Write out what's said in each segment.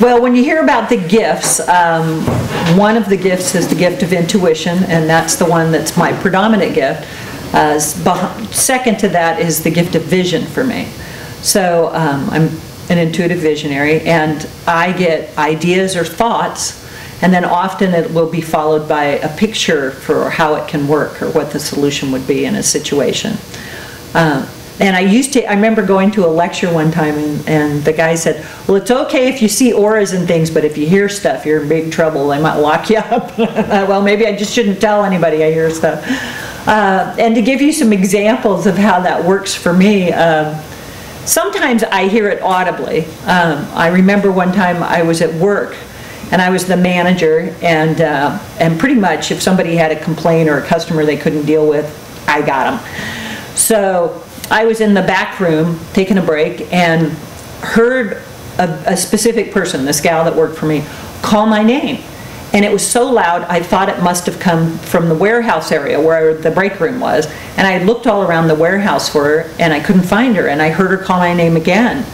Well, when you hear about the gifts, one of the gifts is the gift of intuition, and that's the one that's my predominant gift. Second to that is the gift of vision for me. So I'm an intuitive visionary, and I get ideas or thoughts, and then often it will be followed by a picture for how it can work or what the solution would be in a situation. And I remember going to a lecture one time, and the guy said, well, it's okay if you see auras and things, but if you hear stuff, you're in big trouble. They might lock you up. Well, maybe I just shouldn't tell anybody I hear stuff. And to give you some examples of how that works for me, sometimes I hear it audibly. I remember one time I was at work, and I was the manager, and pretty much if somebody had a complaint or a customer they couldn't deal with, I got them. So I was in the back room taking a break and heard a specific person, this gal that worked for me, call my name. And it was so loud, I thought it must have come from the warehouse area where the break room was. And I looked all around the warehouse for her, and I couldn't find her. And I heard her call my name again.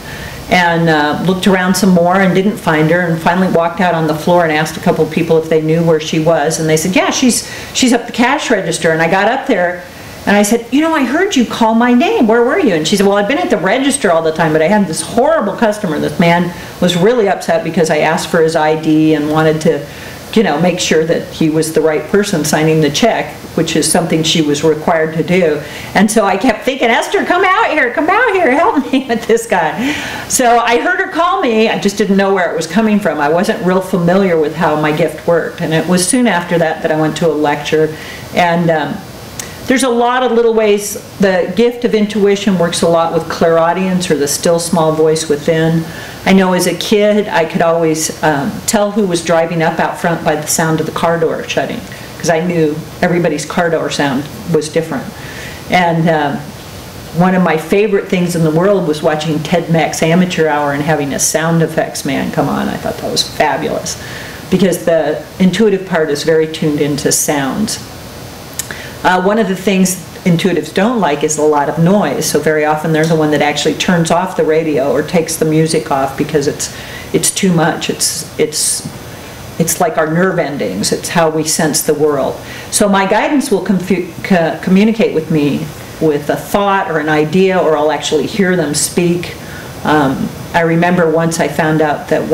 And looked around some more and didn't find her, and finally walked out on the floor and asked a couple of people if they knew where she was. And they said, yeah, she's up the cash register. And I got up there, and I said, you know, I heard you call my name. Where were you? And she said, well, I've been at the register all the time, but I had this horrible customer. This man was really upset because I asked for his ID and wanted to, you know, make sure that he was the right person signing the check, which is something she was required to do. And so I kept thinking, Esther, come out here, help me with this guy. So I heard her call me. I just didn't know where it was coming from. I wasn't real familiar with how my gift worked. And it was soon after that that I went to a lecture. And there's a lot of little ways. The gift of intuition works a lot with clairaudience, or the still small voice within. I know as a kid I could always tell who was driving up out front by the sound of the car door shutting, because I knew everybody's car door sound was different. And one of my favorite things in the world was watching Ted Mack's Amateur Hour and having a sound effects man come on. I thought that was fabulous, because the intuitive part is very tuned into sounds. One of the things intuitives don't like is a lot of noise, so very often they're the one that actually turns off the radio or takes the music off because it's too much. It's like our nerve endings. It's how we sense the world. So my guidance will communicate with me with a thought or an idea, or I'll actually hear them speak. I remember once I found out that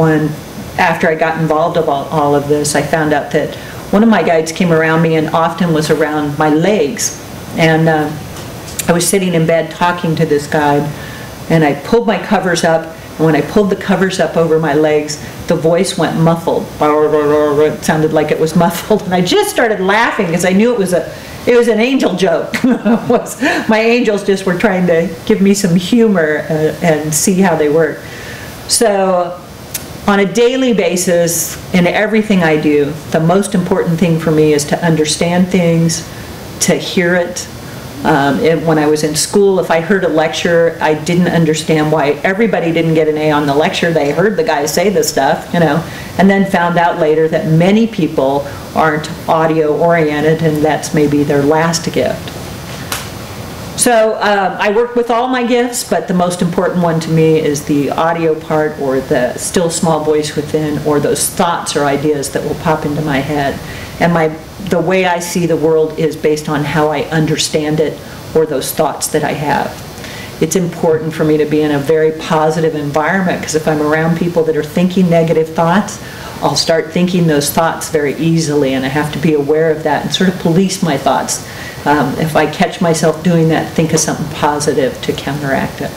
after I got involved in all of this, I found out that one of my guides came around me and often was around my legs. And I was sitting in bed talking to this guide, and I pulled my covers up, and when I pulled the covers up over my legs, the voice went muffled. It sounded like it was muffled, and I just started laughing because I knew it was an angel joke. My angels just were trying to give me some humor and see how they work. So on a daily basis, in everything I do, the most important thing for me is to understand things, to hear it. When I was in school, if I heard a lecture, I didn't understand why everybody didn't get an A on the lecture. They heard the guy say the stuff, you know, and then found out later that many people aren't audio oriented, and that's maybe their last gift. So I work with all my gifts, but the most important one to me is the audio part, or the still small voice within, or those thoughts or ideas that will pop into my head. And the way I see the world is based on how I understand it, or those thoughts that I have. It's important for me to be in a very positive environment, because if I'm around people that are thinking negative thoughts, I'll start thinking those thoughts very easily, and I have to be aware of that and sort of police my thoughts. If I catch myself doing that, think of something positive to counteract it.